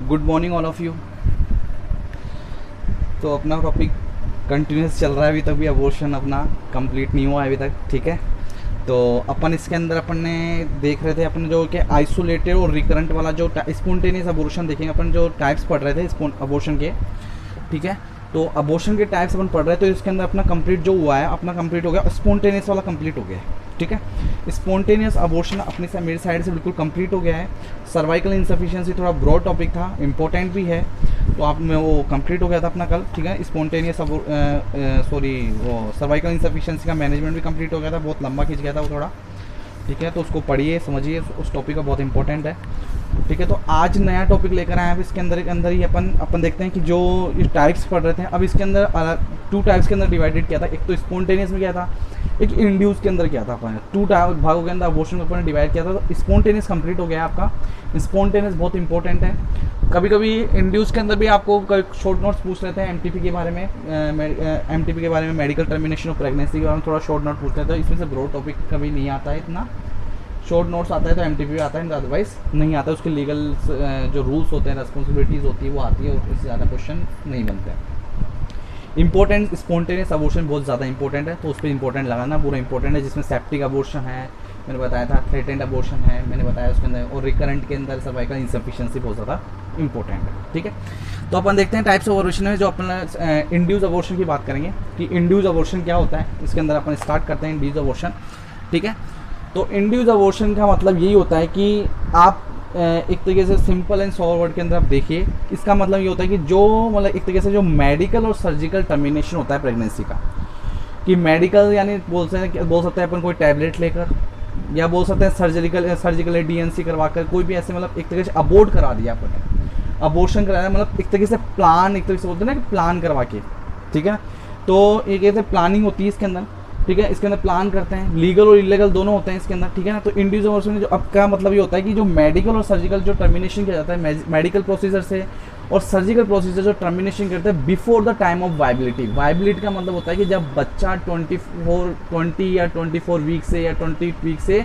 Good morning all of you. तो अपना topic continuous चल रहा है अभी तक भी, अबॉर्शन अपना कंप्लीट नहीं हुआ है अभी तक, ठीक है। तो अपन इसके अंदर अपन ने देख रहे थे अपन जो कि आइसोलेटेड और रिकरेंट वाला जो स्पॉन्टेनियस अबॉर्शन देखेंगे अपन, जो टाइप्स पढ़ रहे थे अबॉर्शन के, ठीक है। तो अबॉर्शन के टाइप्स अपन पढ़ रहे हैं, तो इसके अंदर अपना कंप्लीट जो हुआ है अपना कंप्लीट हो गया, स्पॉन्टेनियस वाला कंप्लीट हो गया है, ठीक है। स्पॉन्टेनियस अबॉर्शन अपनी से मेरी साइड से बिल्कुल कंप्लीट हो गया है। सर्वाइकल इंसफिशिएंसी थोड़ा ब्रॉड टॉपिक था, इंपॉर्टेंट भी है, तो आप में वो कंप्लीट हो गया था अपना कल, ठीक है। स्पॉन्टेनियस सॉरी वो सर्वाइकल इंसफिशिएंसी का मैनेजमेंट भी कंप्लीट हो गया था, बहुत लंबा खींच गया था वो थोड़ा, ठीक है। तो उसको पढ़िए समझिए, उस टॉपिक का बहुत इंपॉर्टेंट है, ठीक है। तो आज नया टॉपिक लेकर आए हैं, इसके अंदर ही अपन देखते हैं कि जो ये टाइप्स पढ़ रहे थे, अब इसके अंदर टू टाइप्स के अंदर डिवाइडेड किया था। एक तो स्पॉन्टेनियस में किया था, एक इंड्यूस के अंदर किया था अपन, टू भागों के अंदर अबॉर्शन को अपन डिवाइड किया था। तो स्पॉन्टेनियस कंप्लीट हो गया आपका। स्पॉन्टेनियस बहुत इंपॉर्टेंट है। कभी कभी इंड्यूस के अंदर भी आपको शॉर्ट नोट्स पूछ लेते हैं एमटीपी के बारे में, एमटीपी के बारे में, मेडिकल टर्मिनेशन ऑफ प्रेगनेंसी के बारे में थोड़ा शॉर्ट नोट पूछ लेते हैं। इसमें से ब्रॉड टॉपिक कभी नहीं आता है, इतना शॉर्ट नोट्स आता है तो एमटीपी आता है, अदरवाइज नहीं आता है। उसके लीगल जो रूल्स होते हैं, रेस्पॉन्सिबिलिटीज़ होती है वो आती है, और इससे ज़्यादा क्वेश्चन नहीं बनते हैं। इंपॉर्टेंट स्पॉन्टेनियस अबॉर्शन बहुत ज़्यादा इंपॉर्टेंट है, तो उस पर इंपॉर्टेंट लगाना पूरा इंपॉर्टेंट है, जिसमें सेप्टिक अबॉर्शन है, मैंने बताया था, थ्रेटेंड अबॉर्शन है, मैंने बताया उसके अंदर, और रिकरेंट के अंदर सर्वाइकल इंसफिशिएंसी बहुत ज़्यादा इंपॉर्टेंट है, ठीक है। तो अपन देखते हैं टाइप्स ऑफ अबॉर्शन में, जो अपन इंड्यूस अबॉर्शन की बात करेंगे कि इंड्यूस अबॉर्शन क्या होता है। इसके अंदर अपन स्टार्ट करते हैं इंड्यूस अबॉर्शन, ठीक है। तो इंड्यूस अबॉर्शन का मतलब यही होता है कि आप एक तरीके से सिंपल एंड सॉफ्ट वर्ड के अंदर आप देखिए, इसका मतलब ये होता है कि जो मतलब एक तरीके से जो मेडिकल और सर्जिकल टर्मिनेशन होता है प्रेगनेंसी का, कि मेडिकल यानी बोल सकते हैं अपन कोई टैबलेट लेकर, या बोल सकते हैं सर्जिकल डीएनसी करवाकर, कोई भी ऐसे मतलब एक तरीके से अबॉर्ट करा दिया अपन, अबॉर्शन कराया, मतलब एक तरीके से प्लान, एक तरीके से बोलते हैं ना कि प्लान करवा के, ठीक है। तो एक ऐसे प्लानिंग होती है इसके अंदर, ठीक है। इसके अंदर प्लान करते हैं, लीगल और इलीगल दोनों होते हैं इसके अंदर, ठीक है ना। तो इंड्यूस अबॉर्शन में जो अब का मतलब ये होता है कि जो मेडिकल और सर्जिकल जो टर्मिनेशन किया जाता है मेडिकल प्रोसीजर से, और सर्जिकल प्रोसीजर जो टर्मिनेशन करते हैं before the time of viability. Viability का मतलब होता है कि जब बच्चा 20 या 24 वीक से या 20 वीक से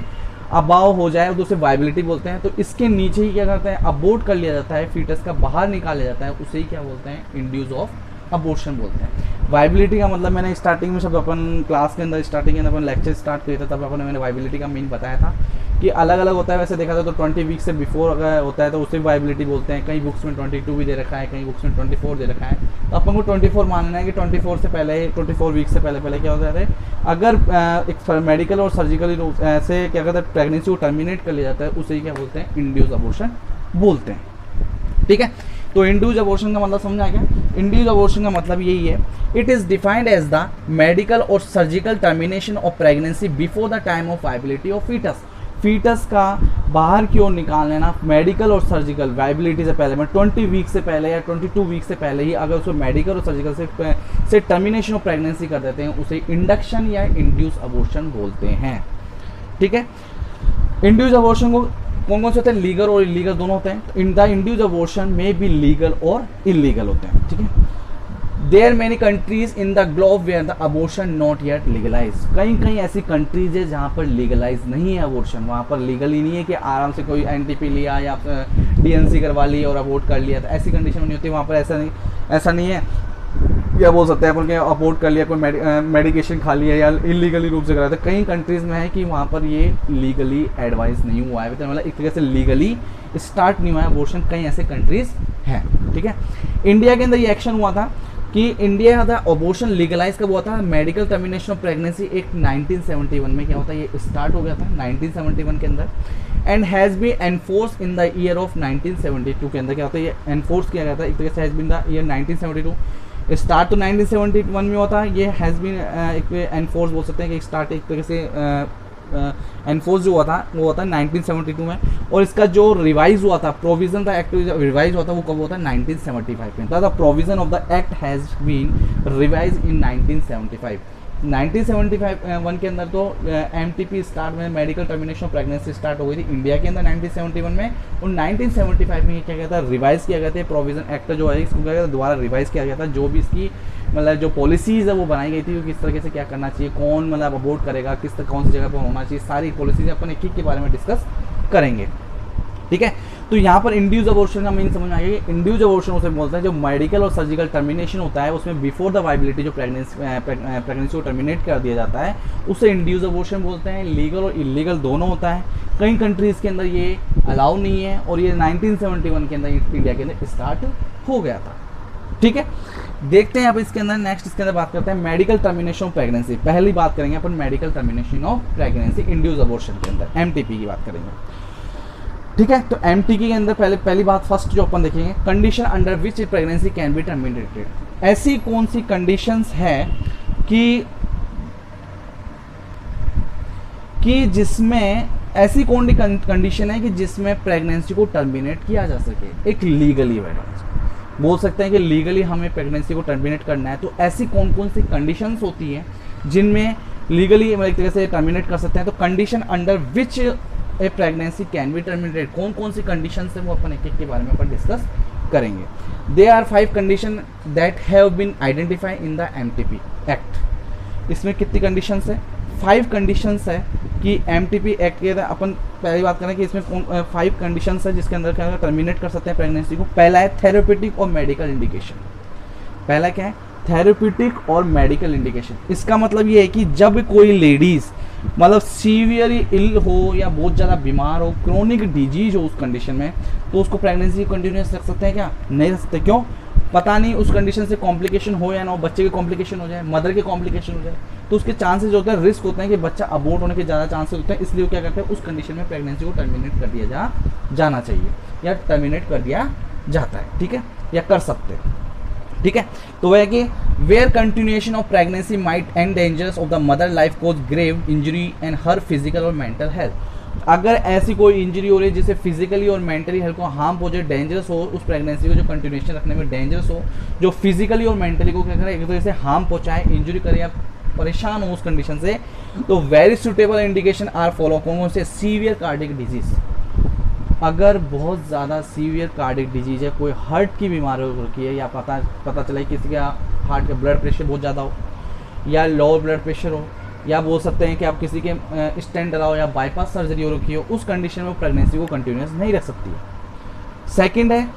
अबाव हो जाए, तो उसे वायबिलिटी बोलते हैं। तो इसके नीचे ही क्या करते हैं, अबॉर्ट कर लिया जाता है, फीटस का बाहर निकाला जाता है, उसे ही क्या बोलते हैं, इंड्यूस ऑफ अबॉर्शन बोलते हैं। वायबिलिटी का मतलब मैंने स्टार्टिंग में सब अपन क्लास के अंदर स्टार्टिंग के अंदर अपन लेक्चर स्टार्ट किए थे, तब अपन मैंने वायबिलिटी का मीन बताया था कि अलग अलग होता है। वैसे देखा था तो 20 वीक से बिफोर अगर होता है तो उसे वायबिलिटी बोलते हैं। कई बुक्स में 22 भी दे रखा है, कई बुक्स में 24 दे रखा है, तो अपन को 24 मानना है कि 24 से पहले, 24 वीक से पहले क्या होता है, अगर एक मेडिकल और सर्जिकल से क्या कहते हैं प्रेगनेंसी को टर्मिनेट कर लिया जाता है, उसे ही क्या बोलते हैं, इंड्यूस अबॉर्शन बोलते हैं, ठीक है। तो इंड्यूस अबॉर्शन का मतलब समझ आ गया। इंड्यूस अबॉर्शन का मतलब यही है, it is defined as the medical और surgical termination of pregnancy before the time of viability of foetus. Foetus का बाहर की ओर निकाल लेना मेडिकल और सर्जिकल वायबिलिटी से पहले, में 20 वीक से पहले या 22 वीक से पहले ही अगर उसको मेडिकल और सर्जिकल से टर्मिनेशन ऑफ प्रेगनेंसी कर देते हैं, उसे इंडक्शन या इंड्यूस अबॉर्शन बोलते हैं, ठीक है। इंड्यूस अबॉर्शन को कौन कौन से होते हैं, लीगल और इलीगल दोनों होते हैं। इन द इंड्यूस अबॉर्शन में भी लीगल और इलीगल होते हैं, ठीक है। There many countries in the globe where the abortion not yet legalise. कई ऐसी कंट्रीज है जहाँ पर लीगलाइज नहीं है अबॉर्शन, वहाँ पर लीगल ही नहीं है कि आराम से कोई एनटीपी लिया या डीएनसी करवा ली और अबॉर्ट कर लिया, तो ऐसी कंडीशन नहीं होती वहाँ पर। ऐसा नहीं है, या बोल सकते हैं अपन के अबॉर्ट कर लिया, कोई मेडिकेशन खा लिया या इलीगली रूप से कराया। तो कई कंट्रीज़ में है कि वहाँ पर ये लीगली एडवाइस नहीं हुआ है, मतलब एक तरीके से लीगली स्टार्ट नहीं हुआ है अबॉर्शन, कई ऐसे कंट्रीज़ हैं, ठीक है। इंडिया के अंदर ये एक्शन हुआ था कि इंडिया का अबॉर्शन लीगलाइज कब हुआ था, मेडिकल टर्मिनेशन ऑफ प्रेगनेंसी एक 1971 में क्या होता है, ये स्टार्ट हो गया था 1971 के अंदर, and has been enforce in the year of 1972 के अंदर क्या होता है, ये एनफोर्स किया गया था एक तरीके से, has been the year 1972। Start तो 1971 में होता है, ये हैज़ बीन एक एनफोर्स बोल सकते हैं कि स्टार्ट एक तरीके से एनफोर्स जो हुआ था वो होता है 1972 में, और इसका जो रिवाइज हुआ था, प्रोविजन था एक्ट रिवाइज हुआ था, वो कब होता है 1975 में। The provision of the act has been revise in 1975। 1971 के अंदर तो एमटीपी स्टार्ट में medical termination of pregnancy start हो गई थी इंडिया के अंदर 1971 में, और 1975 में ये क्या गया था, रिवाइज किया गया था प्रोविजन एक्ट जो है, इसको क्या गया था, दोबारा रिवाइज किया गया था। जो भी इसकी मतलब जो पॉलिसीज़ है वो बनाई गई थी, किस तरीके से क्या करना चाहिए, कौन मतलब अबॉर्ट करेगा, किस तरह कौन सी जगह पर होना चाहिए, सारी पॉलिसीज़ अपन एक के बारे में डिस्कस करेंगे, ठीक है। तो यहाँ पर इंड्यूस अबॉर्शन का मीन समझ में आ गया कि इंड्यूस अबॉर्शन उसे बोलते हैं जो मेडिकल और सर्जिकल टर्मिनेशन होता है, उसमें बिफोर द वाइबिलिटी जो प्रेगनेंसी को टर्मिनेट कर दिया जाता है उसे इंड्यूस अबॉर्शन बोलते हैं। लीगल और इलीगल दोनों होता है। कई कंट्रीज़ के अंदर ये अलाउ नहीं है और ये 1971 के अंदर इंडिया के अंदर स्टार्ट हो गया था। ठीक है, देखते हैं अब इसके अंदर नेक्स्ट, इसके अंदर बात करते हैं मेडिकल टर्मिनेशन ऑफ प्रेगनेंसी। पहली बात करेंगे अपन medical termination of pregnancy induce abortion के अंदर, एमटीपी की बात करेंगे। ठीक है, तो एमटीपी के अंदर पहली बात फर्स्ट जो अपन देखेंगे, condition under which pregnancy can be terminated. ऐसी कौन सी कंडीशंस है कि जिसमें ऐसी कौन सी कंडीशन है कि जिसमें प्रेगनेंसी को टर्मिनेट किया जा सके। एक लीगली बोल सकते हैं कि लीगली हमें प्रेगनेंसी को टर्मिनेट करना है, तो ऐसी कौन कौन सी कंडीशंस होती हैं जिनमें लीगली हम एक तरह से टर्मिनेट कर सकते हैं। तो condition under which A pregnancy can be terminated, कौन कौन सी कंडीशन है वो अपन एक एक के बारे में अपन डिस्कस करेंगे। They are 5 condition that have been identified in the MTP act. इसमें कितनी कंडीशंस है? 5 कंडीशंस है कि एमटीपी एक्ट के अपन पहली बात करें कि इसमें 5 कंडीशंस है जिसके अंदर क्या टर्मिनेट कर सकते हैं प्रेगनेंसी को। पहला है थेरेप्यूटिक और मेडिकल इंडिकेशन। पहला क्या है? थेरेप्यूटिक और मेडिकल इंडिकेशन। इसका मतलब ये है कि जब कोई लेडीज़ मतलब सीवियरली इल हो या बहुत ज़्यादा बीमार हो, क्रोनिक डिजीज हो उस कंडीशन में, तो उसको प्रेगनेंसी कंटिन्यूस रख सकते हैं क्या? नहीं रख सकते। क्यों? पता नहीं उस कंडीशन से कॉम्प्लिकेशन हो या ना हो, बच्चे के कॉम्प्लिकेशन हो जाए, मदर के कॉम्प्लिकेशन हो जाए, तो उसके चांसेस होते हैं, रिस्क होते हैं कि बच्चा अबॉर्ट होने के ज़्यादा चांसेस होते हैं। इसलिए वो क्या करते हैं, उस कंडीशन में प्रेगनेंसी को टर्मिनेट कर दिया जाना चाहिए या टर्मिनेट कर दिया जाता है। ठीक है, या कर सकते हैं। ठीक है, तो वह है कि where continuation of pregnancy might end dangerous of the mother life cause grave injury and her physical और मेंटल हेल्थ। अगर ऐसी कोई इंजरी हो रही है जिससे फिजिकली और मेंटली हेल्थ को हार्म पहुंचे, डेंजरस हो, उस प्रेगनेंसी को जो कंटिन्यूएशन रखने में डेंजरस हो, जो फिजिकली और मेंटली को क्या करे, एक तरह से हार्म पहुंचाए, इंजरी करे या परेशान हो उस कंडीशन से, तो very suitable indication are follow. कौन से? Severe cardiac disease. अगर बहुत ज़्यादा सीवियर कार्डियक डिजीज है, कोई हार्ट की बीमारी हो रखी है, या पता चला किसी का हार्ट का ब्लड प्रेशर बहुत ज़्यादा हो, या लो ब्लड प्रेशर हो, या बोल सकते हैं कि आप किसी के स्टेंट डलाओ या बाईपास सर्जरी हो रखी हो, उस कंडीशन में प्रेगनेंसी को कंटिन्यूस नहीं रख सकती है। सेकंड है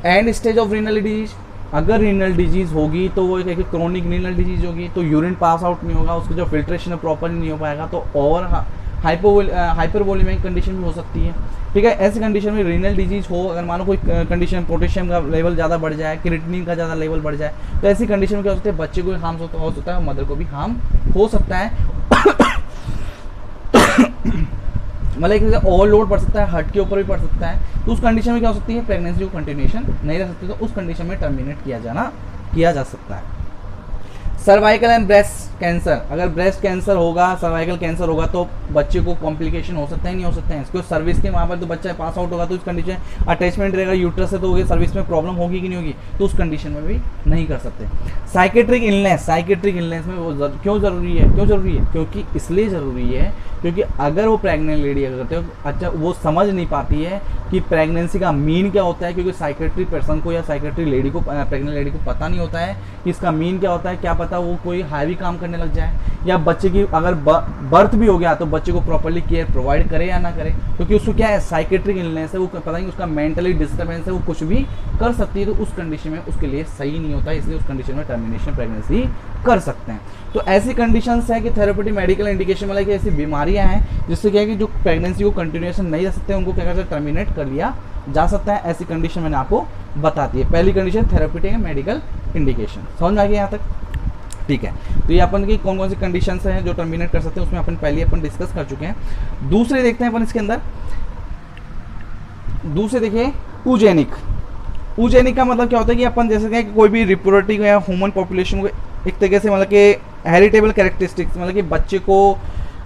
and stage of renal disease. अगर रीनल डिजीज होगी तो वो एक क्रोनिक रीनल डिजीज होगी, तो यूरिन पास आउट नहीं होगा, उसका जो फिल्ट्रेशन प्रॉपरली नहीं हो पाएगा, तो ओवर हाइपरवोलेमिक कंडीशन भी हो सकती है। ठीक है, ऐसी कंडीशन में रीनल डिजीज हो, अगर मानो कोई कंडीशन पोटेशियम का लेवल ज़्यादा बढ़ जाए, क्रिएटिनिन का ज़्यादा लेवल बढ़ जाए, तो ऐसी कंडीशन में क्या हो सकता है, बच्चे को भी हार्म हो सकता है, मदर को भी हार्म हो सकता है। मतलब एक तरह से ओवरलोड पड़ सकता है, हार्ट के ऊपर भी पड़ सकता है, तो उस कंडीशन में क्या हो सकती है, प्रेगनेंसी को कंटिन्यूएशन नहीं रह सकती, तो उस कंडीशन में टर्मिनेट किया जा सकता है। Cervical and breast cancer. अगर ब्रेस्ट कैंसर होगा, सर्वाइकल कैंसर होगा, तो बच्चे को कॉम्प्लिकेशन हो सकता है, नहीं हो सकते हैं। इसको सर्विस के वहाँ पर तो बच्चा पास आउट होगा, तो उस कंडीशन अटैचमेंट रहेगा यूट्रस से, तो सर्विस में प्रॉब्लम होगी कि नहीं होगी, तो उस कंडीशन में भी नहीं कर सकते। साइकेट्रिक इलनेस में वो क्यों ज़रूरी है? क्योंकि इसलिए ज़रूरी है क्योंकि अगर वो प्रेग्नेंट लेडी अगर करते हो, अच्छा वो समझ नहीं पाती है कि प्रेगनेंसी का मीन क्या होता है, क्योंकि साइकेट्री पर्सन को या साइकेट्री लेडी को, प्रेग्नेंट लेडी को पता नहीं होता है कि इसका मीन क्या होता है। क्या पता वो कोई हैवी काम करने लग जाए, या बच्चे की अगर बर्थ भी हो गया तो बच्चे को प्रॉपर्ली केयर प्रोवाइड करे या ना करे, क्योंकि उसको क्या है, साइकेट्रिक इलनेस है, वो पता नहीं उसका मेंटली डिस्टर्बेंस है, वो कुछ भी कर सकती है, तो उस कंडीशन में उसके लिए सही नहीं होता है, इसलिए उस कंडीशन में टर्मिनेशन प्रेगनेंसी कर सकते हैं। तो ऐसी कंडीशंस है कि थेरेप्यूटिक मेडिकल इंडिकेशन वाला कि ऐसी बीमारियां हैं जिससे क्या है कि जो प्रेगनेंसी को कंटिन्यूएशन नहीं रह सकते, उनको क्या करते हैं, टर्मिनेट कर लिया जा सकता है। ऐसी कंडीशन मैंने आपको बताती है। पहली कंडीशन थेरेप्यूटिक मेडिकल इंडिकेशन, समझ में आ गया यहाँ तक? ठीक है, तो ये अपन की कौन कौन सी कंडीशंस हैं जो टर्मिनेट कर सकते हैं, उसमें अपन डिस्कस कर चुके हैं। दूसरे देखते हैं अपन इसके अंदर, दूसरे देखिए यूजेनिक का मतलब क्या होता है कि अपन जैसे कि कोई भी रिप्रोडक्टिव या ह्यूमन पॉपुलेशन को एक तरीके से मतलब कि हेरिटेबल कैरेक्टरिस्टिक्स, मतलब कि बच्चे को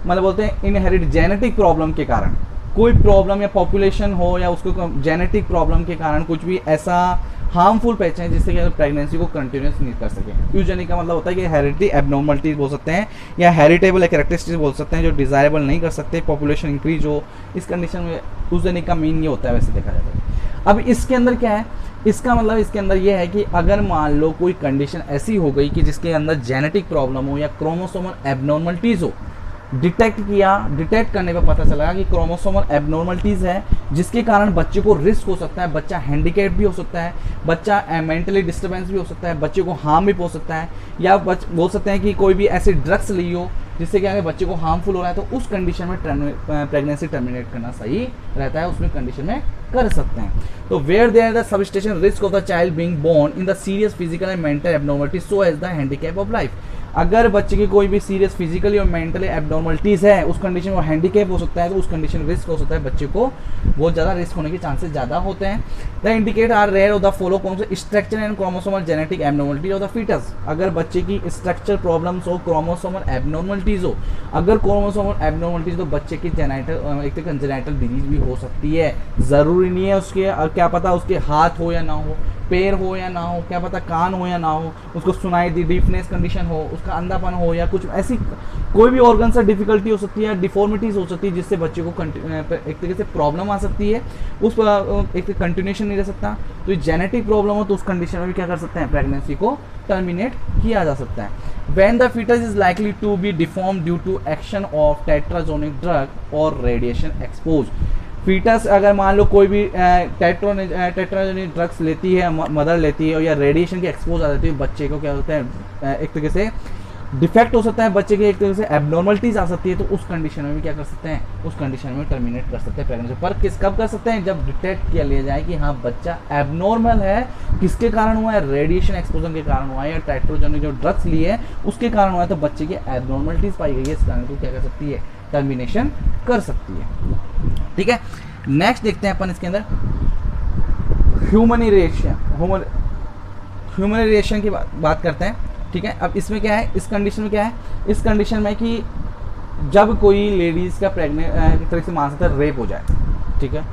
मतलब बोलते हैं इनहेरिट जेनेटिक प्रॉब्लम के कारण कोई प्रॉब्लम या पॉपुलेशन हो, या उसको जेनेटिक प्रॉब्लम के कारण कुछ भी ऐसा हार्मफुल पहचान जिससे कि प्रेगनेंसी को कंटिन्यूस नहीं कर सके। यूजेनिक का मतलब होता है कि हेरिडिटी एबनॉर्मलिटीज बोल सकते हैं, या हेरिटेबल कैरेक्टरिस्टिक्स बोल सकते हैं, जो डिजायरेबल नहीं कर सकते, पॉपुलेशन इंक्रीज हो, इस कंडीशन में यूजेनिक का मीन ये होता है वैसे देखा जाता है। अब इसके अंदर क्या है, इसका मतलब इसके अंदर ये है कि अगर मान लो कोई कंडीशन ऐसी हो गई कि जिसके अंदर जेनेटिक प्रॉब्लम हो या क्रोमोसोमल एबनॉर्मलिटीज हो, डिटेक्ट करने पर पता चला कि क्रोमोसोमल एबनॉर्मलिटीज़ है, जिसके कारण बच्चे को रिस्क हो सकता है, बच्चा हैंडीकैप भी हो सकता है, बच्चा मेंटली डिस्टर्बेंस भी हो सकता है, बच्चे को हार्म भी पहुंच सकता है, या बोल सकते हैं कि कोई भी ऐसे ड्रग्स ली हो जिससे क्या है बच्चे को हार्मफुल हो रहा है, तो उस कंडीशन में प्रेगनेंसी टर्मिनेट करना सही रहता है, उसमें कंडीशन में कर सकते हैं। तो where there the substantial risk of the child being born in the serious physical and mental abnormality so as the handicap of life, अगर बच्चे की कोई भी सीरियस फिजिकली और मेंटली एबनॉर्मलिटीज़ है, उस कंडीशन में हैंडीकैप हो सकता है, तो उस कंडीशन में रिस्क हो सकता है, बच्चे को बहुत ज़्यादा रिस्क होने के चांसेस ज़्यादा होते हैं। The indicate are rare of the follow कौन से structure and chromosomal genetic abnormality of the fetus, अगर बच्चे की स्ट्रक्चर प्रॉब्लम्स हो, क्रोमोसोमल एबनॉर्मलिटीज़ हो, अगर क्रोमोसोमल एबनॉर्मलिटीज़ तो बच्चे की जेनेटल एक कंजेनाइटल डिजीज भी हो सकती है, ज़रूरी नहीं है उसके क्या पता उसके हाथ हो या ना हो, पैर हो या ना हो, क्या पता कान हो या ना हो, उसको सुनाई दी डीफनेस कंडीशन हो, उसका अंधापन हो, या कुछ ऐसी कोई भी ऑर्गन से डिफिकल्टी हो सकती है, डिफॉर्मिटीज हो सकती है, जिससे बच्चे को एक तरीके से प्रॉब्लम आ सकती है, उस एक कंटिन्यूशन नहीं रह सकता। तो ये जेनेटिक प्रॉब्लम हो तो उस कंडीशन में भी क्या कर सकते हैं, प्रेगनेंसी को टर्मिनेट किया जा सकता है। When the fetus is likely to be deformed due to action of tetrazoonic drug or radiation exposed, fetus अगर मान लो कोई भी टेट्राजोनिक ड्रग्स लेती है, मदर लेती है, या रेडिएशन के एक्सपोज आ जाती है, बच्चे को क्या होता है एक तरीके से डिफेक्ट हो सकता है, बच्चे की एक तरीके से एबनॉर्मलिटीज आ सकती है, तो उस कंडीशन में भी क्या कर सकते हैं, उस कंडीशन में टर्मिनेट कर सकते हैं प्रेगनेंसी। पर कब कर सकते हैं, जब डिटेक्ट किया लिया जाए कि हाँ बच्चा एबनॉर्मल है, किसके कारण हुआ है, रेडिएशन एक्सपोजर के कारण हुआ है, या टेट्राजोनिक जो ड्रग्स लिए है उसके कारण हुआ है, तो बच्चे की एबनॉर्मलिटीज पाई गई है, इस कारण को क्या कर सकती है, टर्मिनेशन कर सकती है। ठीक है, नेक्स्ट देखते हैं अपन इसके अंदर ह्यूमनेरिएशन की बात करते हैं। ठीक है, अब इसमें क्या है, इस कंडीशन में क्या है, इस कंडीशन में कि जब कोई लेडीज़ का प्रेग्नेंट एक तरह से मान सकते हैं रेप हो जाए, ठीक है,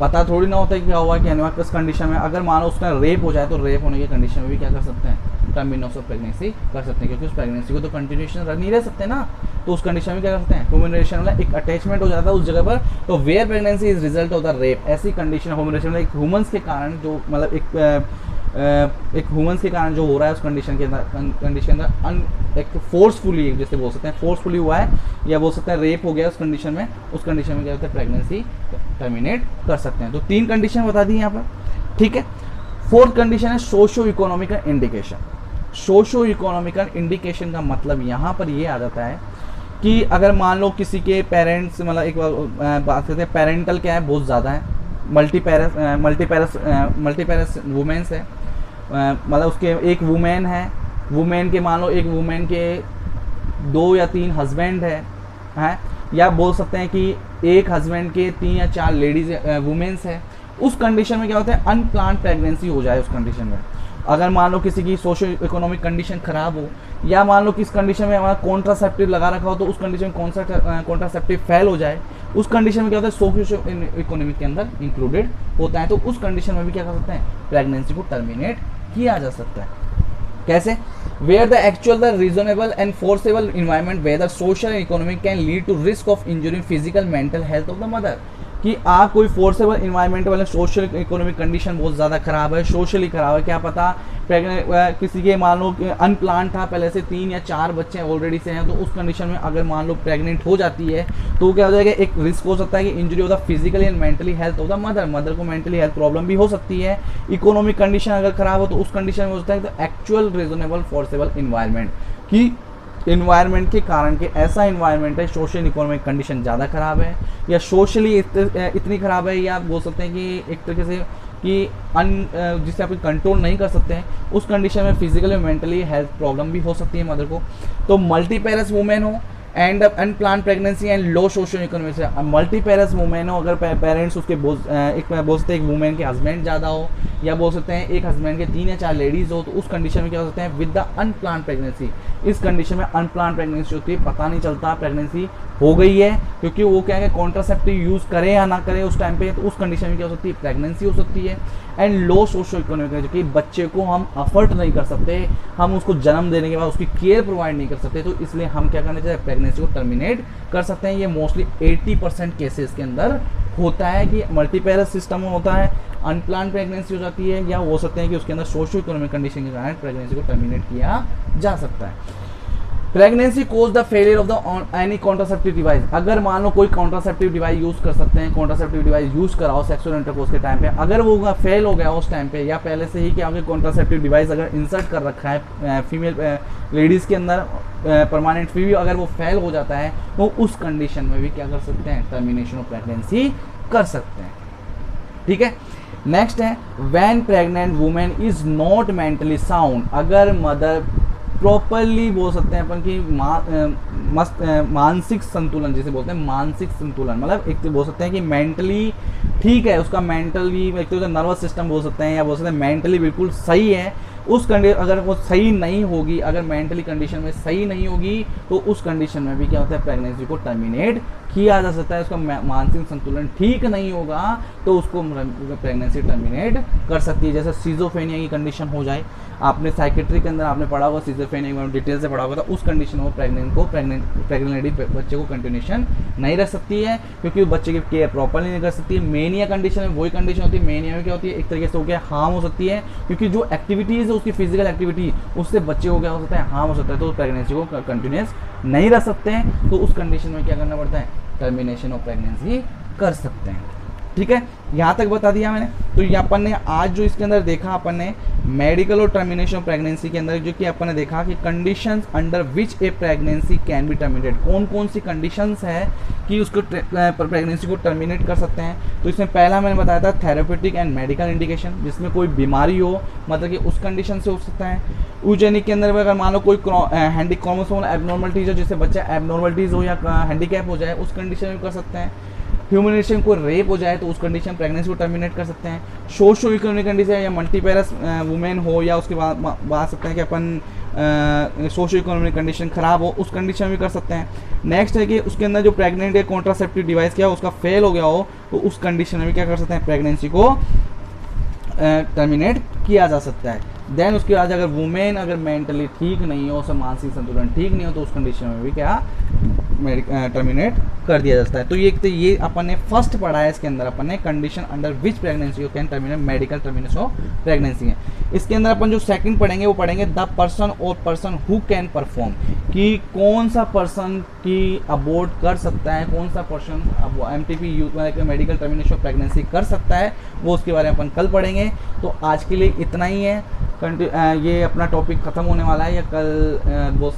पता थोड़ी ना होता है क्या हुआ क्या नहीं हुआ, किस कंडीशन में अगर मानो उसका रेप हो जाए, तो रेप होने की कंडीशन में भी क्या कर सकते हैं, टर्मिनेशन ऑफ प्रेगनेंसी कर सकते हैं, क्योंकि उस प्रेगनेंसी को तो कंटिन्यूएशन रख नहीं रह सकते ना, तो उस कंडीशन में क्या कर सकते हैं, ह्यूमनेरिएशन वाला एक अटैचमेंट हो जाता है उस जगह पर, तो where pregnancy is result of the rape, ऐसी कंडीशन ह्यूमनेरिएशन एक ह्यूमंस के कारण जो मतलब एक ह्यूमंस के कारण जो हो रहा है, उस कंडीशन के अंदर एक फोर्सफुली जैसे बोल सकते हैं फोर्सफुली हुआ है, या बोल सकते हैं रेप हो गया उस कंडीशन में क्या होता है, प्रेगनेंसी टर्मिनेट कर सकते हैं। तो 3 कंडीशन बता दी यहाँ पर। ठीक है, 4th कंडीशन है socio economical indication. Socio economical indication का मतलब यहाँ पर ये आ जाता है कि अगर मान लो किसी के पेरेंट्स मतलब एक बात करते हैं, पेरेंटल क्या है बहुत ज़्यादा है, मल्टीपेरस वुमेन्स है, मतलब उसके एक वुमेन है, वुमेन के मान लो एक वुमेन के 2 या 3 हस्बैंड है, या बोल सकते हैं कि एक हस्बैंड के 3 या 4 लेडीज वुमेन्स है, उस कंडीशन में क्या होता है, अनप्लान्ड प्रेगनेंसी हो जाए उस कंडीशन में। अगर मान लो किसी की सोशल इकोनॉमिक कंडीशन खराब हो, या मान लो किस कंडीशन में हमारा कॉन्ट्रासेप्टिव लगा रखा हो, तो उस कंडीशन में कौन सा कॉन्ट्रासेप्टिव फेल हो जाए, उस कंडीशन में क्या होता है, सोशल इकोनॉमिक के अंदर इंक्लूडेड होता है, तो उस कंडीशन में भी क्या कर सकते हैं, प्रेगनेंसी को टर्मिनेट किया जा सकता है। कैसे, where the actual the reasonable and foreseeable environment where the social and economic can lead to risk of injuring physical mental health of the mother, कि आप कोई फोर्सेबल इन्वायरमेंट वाले सोशल इकोनॉमिक कंडीशन बहुत ज़्यादा ख़राब है, सोशली ख़राब है, क्या पता किसी के मान लो अनप्लान था, पहले से 3 या 4 बच्चे ऑलरेडी से हैं, तो उस कंडीशन में अगर मान लो प्रेग्नेंट हो जाती है, तो क्या हो जाएगा, एक रिस्क हो सकता है कि injury of the physically and mentally health of the mother को मेंटली हेल्थ प्रॉब्लम भी हो सकती है। इकोनॉमिक कंडीशन अगर ख़राब हो तो उस कंडीशन में हो सकता है तो एक्चुअल रीजनेबल फोर्सेबल इन्वायरमेंट, कि इन्वायरमेंट के कारण के ऐसा इन्वायरमेंट है, सोशल इकोनॉमिक कंडीशन ज़्यादा ख़राब है, या सोशली इतनी ख़राब है, या बोल सकते हैं कि एक तरीके से कि जिससे आप कंट्रोल नहीं कर सकते हैं, उस कंडीशन में फिजिकली मेंटली हेल्थ प्रॉब्लम भी हो सकती है मदर को। तो मल्टीपेरस वुमेन हो and unplan pregnancy and low social economic से मल्टीपेरस वुमेन हो, अगर पेरेंट्स उसके बोल सकते हैं एक वुमेन के हस्बैंड ज़्यादा हो, या बोल सकते हैं एक हस्बैंड के 3 या 4 लेडीज़ हो, तो उस कंडीशन में क्या हो सकते हैं, विद द अनप्लान प्रेगनेंसी, इस कंडीशन में अनप्लान प्रेगनेंसी होती है, पता नहीं चलता प्रेगनेंसी हो गई है, क्योंकि वो क्या है कॉन्ट्रासेप्टिव यूज़ करें या ना करें उस टाइम पे, तो उस कंडीशन में क्या हो सकती है, प्रेगनेंसी हो सकती है। एंड लो सोशो इकोनॉमिक, जो कि बच्चे को हम अफोर्ड नहीं कर सकते, हम उसको जन्म देने के बाद उसकी केयर प्रोवाइड नहीं कर सकते, तो इसलिए हम क्या करना चाहिए, प्रेगनेंसी को टर्मिनेट कर सकते हैं। ये मोस्टली 80% केसेस के अंदर होता है कि मल्टीपेरस सिस्टम होता है, अनप्लान प्रेगनेंसी हो जाती है, या हो सकते हैं कि उसके अंदर सोशो इकोनॉमिक कंडीशन के कारण प्रेगनेंसी को टर्मिनेट किया जा सकता है। Pregnancy cause the failure of the any contraceptive device. अगर मान लो कोई कॉन्ट्रासेप्टिव डिवाइस यूज कर सकते हैं, कॉन्ट्रासेप्टिव डिवाइस यूज कराओ सेक्सुअल इंटरकोर्स के टाइम पे, अगर वो फेल हो गया उस टाइम पे, या पहले से ही कि आपके कॉन्ट्रासेप्टिव डिवाइस अगर इंसर्ट कर रखा है फीमेल लेडीज के अंदर परमानेंट फीमेल, अगर वो फेल हो जाता है तो उस कंडीशन में भी क्या कर सकते हैं, टर्मिनेशन ऑफ प्रेगनेंसी कर सकते हैं। ठीक है, नेक्स्ट है when pregnant women is not mentally sound. अगर मदर प्रॉपरली बोल सकते हैं अपन कि मानसिक संतुलन जिसे बोलते हैं, मानसिक संतुलन मतलब एक तो बोल सकते हैं कि मेंटली ठीक है, उसका मेंटली एक तो नर्वस सिस्टम बोल सकते हैं, या बोल सकते हैं मेंटली बिल्कुल सही है। उस कंडीशन अगर वो सही नहीं होगी, अगर मेंटली कंडीशन में सही नहीं होगी, तो उस कंडीशन में भी क्या होता है, प्रेगनेंसी को टर्मिनेट किया जा सकता है। उसका मानसिक संतुलन ठीक नहीं होगा तो उसको प्रेगनेंसी टर्मिनेट कर सकती है। जैसे सीजोफ्रेनिया की कंडीशन हो जाए, आपने साइकेट्री के अंदर आपने पढ़ा होगा, सीजोफ्रेनिया डिटेल से पढ़ा होगा, तो उस कंडीशन में प्रेग्नेंट लेडी बच्चे को कंटिन्यूशन नहीं रख सकती है, क्योंकि बच्चे की केयर प्रॉपरली नहीं कर सकती है। मेनिया कंडीशन में वही कंडीशन होती है, मेनिया में क्या होती है, एक तरीके से हो गया हार्म हो सकती है, क्योंकि जो एक्टिविटीज़ है उसकी फिजिकल एक्टिविटी, उससे बच्चे को क्या हो सकता है, हार्म हो सकता है, तो प्रेगनेंसी को कंटिन्यूस नहीं रख सकते हैं। तो उस कंडीशन में क्या करना पड़ता है, टर्मिनेशन ऑफ प्रेगनेंसी कर सकते हैं। ठीक है, यहाँ तक बता दिया मैंने। तो ये अपन ने आज जो इसके अंदर देखा अपन ने मेडिकल और टर्मिनेशन ऑफ प्रेगनेंसी के अंदर, जो कि अपन ने देखा कि conditions under which A pregnancy can be terminated, कौन कौन सी कंडीशंस है कि उसको प्रेगनेंसी को टर्मिनेट कर सकते हैं। तो इसमें पहला मैंने बताया था थेरेपेटिक एंड मेडिकल इंडिकेशन, जिसमें कोई बीमारी हो, मतलब कि उस कंडीशन से हो सकता है। यूजेनिक के अंदर अगर मान लो कोई हैंडी क्रोमोसोमल एबनॉर्मलिटीज हो, जिससे बच्चा एबनॉर्मलिटीज हो या हैंडीकैप हो जाए, उस कंडीशन में कर सकते हैं। ह्यूमनेशन को रेप हो जाए तो उस कंडीशन प्रेगनेंसी को टर्मिनेट कर सकते हैं। सोशो इकोनॉमिक कंडीशन या मल्टीपेरस वुमेन हो, या उसके बाद बात सकते हैं कि अपन सोशो इकोनॉमिक कंडीशन खराब हो, उस कंडीशन में भी कर सकते हैं। नेक्स्ट है कि उसके अंदर जो प्रेग्नेंट या कॉन्ट्रासेप्टिव डिवाइस क्या हो उसका फेल हो गया हो, तो उस कंडीशन में भी क्या कर सकते हैं, प्रेगनेंसी को टर्मिनेट किया जा सकता है। देन उसके बाद अगर वुमेन अगर मेंटली ठीक नहीं हो, उसका मानसिक संतुलन ठीक नहीं हो, तो उस कंडीशन में भी क्या टर्मिनेट कर दिया जाता है। तो ये अपन ने फर्स्ट पढ़ा है, इसके अंदर अपन ने condition under which pregnancy can terminate medical termination of pregnancy है। इसके अंदर अपन जो सेकंड पढ़ेंगे वो पढ़ेंगे द पर्सन और पर्सन हु कैन परफॉर्म, कि कौन सा पर्सन की अबॉर्ट कर सकता है, कौन सा person MTP use medical termination of pregnancy कर सकता है, वो उसके बारे में अपन कल पढ़ेंगे। तो आज के लिए इतना ही है। ये अपना टॉपिक ख़त्म होने वाला है, या कल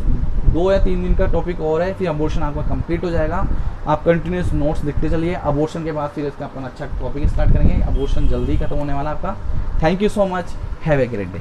2 या 3 दिन का टॉपिक और है, फिर अबॉर्शन आपका कंप्लीट हो जाएगा। आप कंटिन्यूस नोट्स लिखते चलिए। अबॉर्शन के बाद फिर इसका अपन अच्छा टॉपिक स्टार्ट करेंगे। अबॉर्शन जल्दी खत्म होने वाला है आपका। Thank you so much, have a great day.